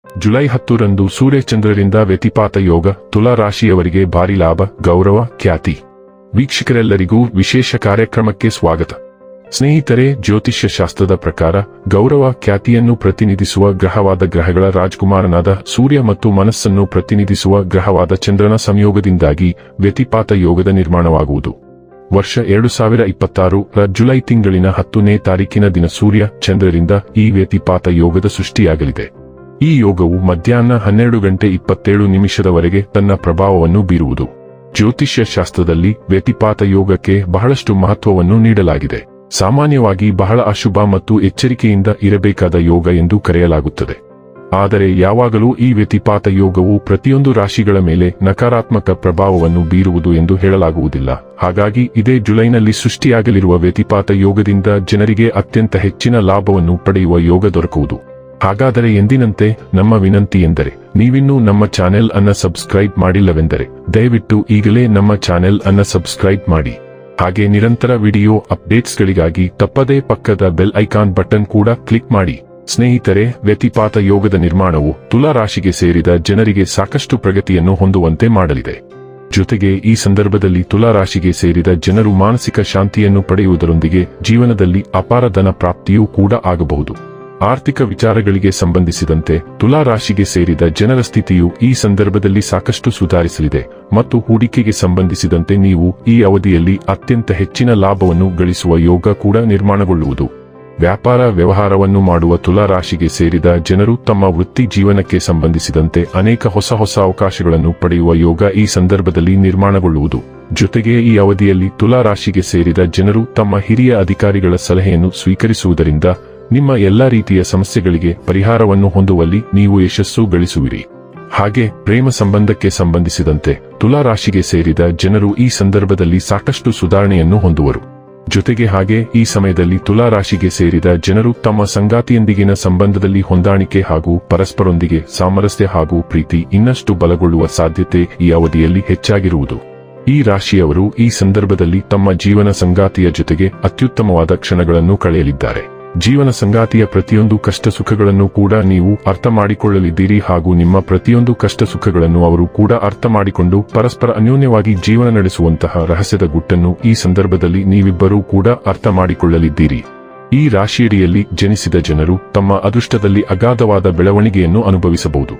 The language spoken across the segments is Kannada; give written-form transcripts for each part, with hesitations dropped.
ಜುಲೈ 10ರಂದು ಸೂರ್ಯಚಂದ್ರರಿಂದ ವ್ಯತಿಪಾತ ಯೋಗ, ತುಲಾ ರಾಶಿಯವರಿಗೆ ಭಾರಿ ಲಾಭ, ಗೌರವ, ಖ್ಯಾತಿ. ವೀಕ್ಷಕರೆಲ್ಲರಿಗೂ ವಿಶೇಷ ಕಾರ್ಯಕ್ರಮಕ್ಕೆ ಸ್ವಾಗತ. ಸ್ನೇಹಿತರೆ, ಜ್ಯೋತಿಷ್ಯ ಶಾಸ್ತ್ರದ ಪ್ರಕಾರ ಗೌರವ, ಖ್ಯಾತಿಯನ್ನು ಪ್ರತಿನಿಧಿಸುವ ಗ್ರಹವಾದ ಗ್ರಹಗಳ ರಾಜಕುಮಾರನಾದ ಸೂರ್ಯ ಮತ್ತು ಮನಸ್ಸನ್ನು ಪ್ರತಿನಿಧಿಸುವ ಗ್ರಹವಾದ ಚಂದ್ರನ ಸಂಯೋಗದಿಂದಾಗಿ ವ್ಯತಿಪಾತ ಯೋಗದ ನಿರ್ಮಾಣವಾಗುವುದು. ವರ್ಷ 2026ರ ಜುಲೈ ತಿಂಗಳಿನ 10ನೇ ತಾರೀಕಿನ ದಿನ ಸೂರ್ಯ ಚಂದ್ರರಿಂದ ಈ ವ್ಯತಿಪಾತ ಯೋಗದ ಸೃಷ್ಟಿಯಾಗಲಿದೆ. ಈ ಯೋಗವು ಮಧ್ಯಾಹ್ನ 12:27 ತನ್ನ ಪ್ರಭಾವವನ್ನು ಬೀರುವುದು. ಜ್ಯೋತಿಷ್ಯ ಶಾಸ್ತ್ರದಲ್ಲಿ ವ್ಯತಿಪಾತ ಯೋಗಕ್ಕೆ ಬಹಳಷ್ಟು ಮಹತ್ವವನ್ನು ನೀಡಲಾಗಿದೆ. ಸಾಮಾನ್ಯವಾಗಿ ಬಹಳ ಅಶುಭ ಮತ್ತು ಎಚ್ಚರಿಕೆಯಿಂದ ಇರಬೇಕಾದ ಯೋಗ ಎಂದು ಕರೆಯಲಾಗುತ್ತದೆ. ಆದರೆ ಯಾವಾಗಲೂ ಈ ವ್ಯತಿಪಾತ ಯೋಗವು ಪ್ರತಿಯೊಂದು ರಾಶಿಗಳ ಮೇಲೆ ನಕಾರಾತ್ಮಕ ಪ್ರಭಾವವನ್ನು ಬೀರುವುದು ಎಂದು ಹೇಳಲಾಗುವುದಿಲ್ಲ. ಹಾಗಾಗಿ ಇದೇ ಜುಲೈನಲ್ಲಿ ಸೃಷ್ಟಿಯಾಗಲಿರುವ ವ್ಯತಿಪಾತ ಯೋಗದಿಂದ ಜನರಿಗೆ ಅತ್ಯಂತ ಹೆಚ್ಚಿನ ಲಾಭವನ್ನು ಪಡೆಯುವ ಯೋಗ ದೊರಕುವುದು. ಹಾಗಾದರೆ ಎಂದಿನಂತೆ ನಮ್ಮ ವಿನಂತಿ ಎಂದರೆ, ನೀವಿನ್ನೂ ನಮ್ಮ ಚಾನೆಲ್ ಅನ್ನ ಸಬ್ಸ್ಕ್ರೈಬ್ ಮಾಡಿಲ್ಲವೆಂದರೆ ದಯವಿಟ್ಟು ಈಗಲೇ ನಮ್ಮ ಚಾನೆಲ್ ಅನ್ನ ಸಬ್ಸ್ಕ್ರೈಬ್ ಮಾಡಿ. ಹಾಗೆ ನಿರಂತರ ವಿಡಿಯೋ ಅಪ್ಡೇಟ್ಸ್ಗಳಿಗಾಗಿ ತಪ್ಪದೇ ಪಕ್ಕದ ಬೆಲ್ ಐಕಾನ್ ಬಟನ್ ಕೂಡ ಕ್ಲಿಕ್ ಮಾಡಿ. ಸ್ನೇಹಿತರೆ, ವ್ಯತಿಪಾತ ಯೋಗದ ನಿರ್ಮಾಣವು ತುಲಾ ರಾಶಿಗೆ ಸೇರಿದ ಜನರಿಗೆ ಸಾಕಷ್ಟು ಪ್ರಗತಿಯನ್ನು ಹೊಂದುವಂತೆ ಮಾಡಲಿದೆ. ಜೊತೆಗೆ ಈ ಸಂದರ್ಭದಲ್ಲಿ ತುಲಾ ರಾಶಿಗೆ ಸೇರಿದ ಜನರು ಮಾನಸಿಕ ಶಾಂತಿಯನ್ನು ಪಡೆಯುವುದರೊಂದಿಗೆ ಜೀವನದಲ್ಲಿ ಅಪಾರ ಧನ ಪ್ರಾಪ್ತಿಯೂ ಕೂಡ ಆಗಬಹುದು. ಆರ್ಥಿಕ ವಿಚಾರಗಳಿಗೆ ಸಂಬಂಧಿಸಿದಂತೆ ತುಲಾ ರಾಶಿಗೆ ಸೇರಿದ ಜನರ ಸ್ಥಿತಿಯು ಈ ಸಂದರ್ಭದಲ್ಲಿ ಸಾಕಷ್ಟು ಸುಧಾರಿಸಲಿದೆ ಮತ್ತು ಹೂಡಿಕೆಗೆ ಸಂಬಂಧಿಸಿದಂತೆ ನೀವು ಈ ಅವಧಿಯಲ್ಲಿ ಅತ್ಯಂತ ಹೆಚ್ಚಿನ ಲಾಭವನ್ನು ಗಳಿಸುವ ಯೋಗ ಕೂಡ ನಿರ್ಮಾಣಗೊಳ್ಳುವುದು. ವ್ಯಾಪಾರ ವ್ಯವಹಾರವನ್ನು ಮಾಡುವ ತುಲಾ ರಾಶಿಗೆ ಸೇರಿದ ಜನರು ತಮ್ಮ ವೃತ್ತಿ ಜೀವನಕ್ಕೆ ಸಂಬಂಧಿಸಿದಂತೆ ಅನೇಕ ಹೊಸ ಅವಕಾಶಗಳನ್ನು ಪಡೆಯುವ ಯೋಗ ಈ ಸಂದರ್ಭದಲ್ಲಿ ನಿರ್ಮಾಣಗೊಳ್ಳುವುದು. ಜೊತೆಗೆ ಈ ಅವಧಿಯಲ್ಲಿ ತುಲಾ ರಾಶಿಗೆ ಸೇರಿದ ಜನರು ತಮ್ಮ ಹಿರಿಯ ಅಧಿಕಾರಿಗಳ ಸಲಹೆಯನ್ನು ಸ್ವೀಕರಿಸುವುದರಿಂದ ನಿಮ್ಮ ಎಲ್ಲಾ ರೀತಿಯ ಸಮಸ್ಯೆಗಳಿಗೆ ಪರಿಹಾರವನ್ನು ಹೊಂದುವಲ್ಲಿ ನೀವು ಯಶಸ್ಸು ಗಳಿಸುವಿರಿ. ಹಾಗೆ ಪ್ರೇಮ ಸಂಬಂಧಕ್ಕೆ ಸಂಬಂಧಿಸಿದಂತೆ ತುಲಾ ರಾಶಿಗೆ ಸೇರಿದ ಜನರು ಈ ಸಂದರ್ಭದಲ್ಲಿ ಸಾಕಷ್ಟು ಸುಧಾರಣೆಯನ್ನು ಹೊಂದುವರು. ಜೊತೆಗೆ ಹಾಗೆ ಈ ಸಮಯದಲ್ಲಿ ತುಲಾ ರಾಶಿಗೆ ಸೇರಿದ ಜನರು ತಮ್ಮ ಸಂಗಾತಿಯೊಂದಿಗಿನ ಸಂಬಂಧದಲ್ಲಿ ಹೊಂದಾಣಿಕೆ ಹಾಗೂ ಪರಸ್ಪರರೊಂದಿಗೆ ಸಾಮರಸ್ಯ ಹಾಗೂ ಪ್ರೀತಿ ಇನ್ನಷ್ಟು ಬಲಗೊಳ್ಳುವ ಸಾಧ್ಯತೆ ಈ ಅವಧಿಯಲ್ಲಿ ಹೆಚ್ಚಾಗಿರುವುದು. ಈ ರಾಶಿಯವರು ಈ ಸಂದರ್ಭದಲ್ಲಿ ತಮ್ಮ ಜೀವನ ಸಂಗಾತಿಯ ಜೊತೆಗೆ ಅತ್ಯುತ್ತಮವಾದ ಕ್ಷಣಗಳನ್ನು ಕಳೆಯಲಿದ್ದಾರೆ. ಜೀವನ ಸಂಗಾತಿಯ ಪ್ರತಿಯೊಂದು ಕಷ್ಟ ಸುಖಗಳನ್ನು ಕೂಡ ನೀವು ಅರ್ಥ ಮಾಡಿಕೊಳ್ಳಲಿದ್ದೀರಿ ಹಾಗೂ ನಿಮ್ಮ ಪ್ರತಿಯೊಂದು ಕಷ್ಟ ಸುಖಗಳನ್ನು ಅವರು ಕೂಡ ಅರ್ಥ ಮಾಡಿಕೊಂಡು ಪರಸ್ಪರ ಅನ್ಯೋನ್ಯವಾಗಿ ಜೀವನ ನಡೆಸುವಂತಹ ರಹಸ್ಯದ ಗುಟ್ಟನ್ನು ಈ ಸಂದರ್ಭದಲ್ಲಿ ನೀವಿಬ್ಬರೂ ಕೂಡ ಅರ್ಥ ಮಾಡಿಕೊಳ್ಳಲಿದ್ದೀರಿ. ಈ ರಾಶಿಯಡಿಯಲ್ಲಿ ಜನಿಸಿದ ಜನರು ತಮ್ಮ ಅದೃಷ್ಟದಲ್ಲಿ ಅಗಾಧವಾದ ಬೆಳವಣಿಗೆಯನ್ನು ಅನುಭವಿಸಬಹುದು.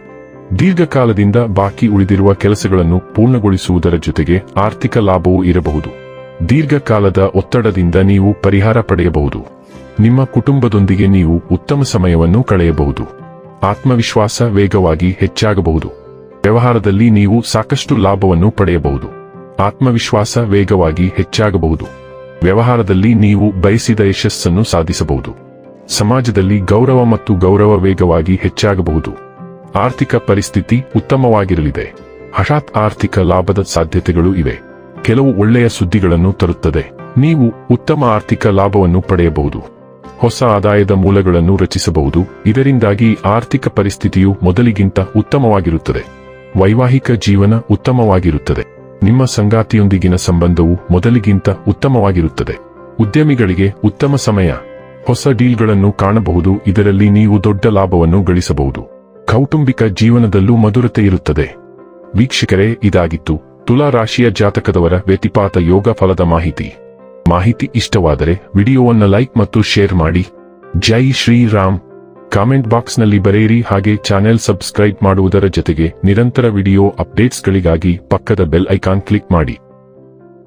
ದೀರ್ಘಕಾಲದಿಂದ ಬಾಕಿ ಉಳಿದಿರುವ ಕೆಲಸಗಳನ್ನು ಪೂರ್ಣಗೊಳಿಸುವುದರ ಜೊತೆಗೆ ಆರ್ಥಿಕ ಲಾಭವೂ ಇರಬಹುದು. ದೀರ್ಘಕಾಲದ ಒತ್ತಡದಿಂದ ನೀವು ಪರಿಹಾರ ಪಡೆಯಬಹುದು. ನಿಮ್ಮ ಕುಟುಂಬದೊಂದಿಗೆ ನೀವು ಉತ್ತಮ ಸಮಯವನ್ನು ಕಳೆಯಬಹುದು. ಆತ್ಮವಿಶ್ವಾಸ ವೇಗವಾಗಿ ಹೆಚ್ಚಾಗಬಹುದು. ವ್ಯವಹಾರದಲ್ಲಿ ನೀವು ಸಾಕಷ್ಟು ಲಾಭವನ್ನು ಪಡೆಯಬಹುದು. ಆತ್ಮವಿಶ್ವಾಸ ವೇಗವಾಗಿ ಹೆಚ್ಚಾಗಬಹುದು. ವ್ಯವಹಾರದಲ್ಲಿ ನೀವು ಬಯಸಿದ ಯಶಸ್ಸನ್ನು ಸಾಧಿಸಬಹುದು. ಸಮಾಜದಲ್ಲಿ ಗೌರವ ಮತ್ತು ಗೌರವ ವೇಗವಾಗಿ ಹೆಚ್ಚಾಗಬಹುದು. ಆರ್ಥಿಕ ಪರಿಸ್ಥಿತಿ ಉತ್ತಮವಾಗಿರಲಿದೆ. ಹಠಾತ್ ಆರ್ಥಿಕ ಲಾಭದ ಸಾಧ್ಯತೆಗಳು ಇವೆ. ಕೆಲವು ಒಳ್ಳೆಯ ಸುದ್ದಿಗಳನ್ನು ತರುತ್ತದೆ. ನೀವು ಉತ್ತಮ ಆರ್ಥಿಕ ಲಾಭವನ್ನು ಪಡೆಯಬಹುದು. ಹೊಸ ಆದಾಯದ ಮೂಲಗಳನ್ನು ರಚಿಸಬಹುದು. ಇದರಿಂದಾಗಿ ಆರ್ಥಿಕ ಪರಿಸ್ಥಿತಿಯು ಮೊದಲಿಗಿಂತ ಉತ್ತಮವಾಗಿರುತ್ತದೆ. ವೈವಾಹಿಕ ಜೀವನ ಉತ್ತಮವಾಗಿರುತ್ತದೆ. ನಿಮ್ಮ ಸಂಗಾತಿಯೊಂದಿಗಿನ ಸಂಬಂಧವು ಮೊದಲಿಗಿಂತ ಉತ್ತಮವಾಗಿರುತ್ತದೆ. ಉದ್ಯಮಿಗಳಿಗೆ ಉತ್ತಮ ಸಮಯ. ಹೊಸ ಡೀಲ್ಗಳನ್ನು ಕಾಣಬಹುದು. ಇದರಲ್ಲಿ ನೀವು ದೊಡ್ಡ ಲಾಭವನ್ನು ಗಳಿಸಬಹುದು. ಕೌಟುಂಬಿಕ ಜೀವನದಲ್ಲೂ ಮಧುರತೆ ಇರುತ್ತದೆ. ವೀಕ್ಷಕರೇ, ಇದಾಗಿತ್ತು ತುಲಾ ರಾಶಿಯ ಜಾತಕದವರ ವ್ಯತಿಪಾತ ಯೋಗ ಫಲದ ಮಾಹಿತಿ ಇಷ್ಟವಾದರೆ ವಿಡಿಯೋವನ್ನು ಲೈಕ್ ಮತ್ತು ಶೇರ್ ಮಾಡಿ. ಜೈ ಶ್ರೀರಾಮ್. ಕಾಮೆಂಟ್ ಬಾಕ್ಸ್ನಲ್ಲಿ ಬರೆಯಿರಿ. ಹಾಗೆ ಚಾನೆಲ್ ಸಬ್ಸ್ಕ್ರೈಬ್ ಮಾಡುವುದರ ಜೊತೆಗೆ ನಿರಂತರ ವಿಡಿಯೋ ಅಪ್ಡೇಟ್ಸ್ಗಳಿಗಾಗಿ ಪಕ್ಕದ ಬೆಲ್ ಐಕಾನ್ ಕ್ಲಿಕ್ ಮಾಡಿ.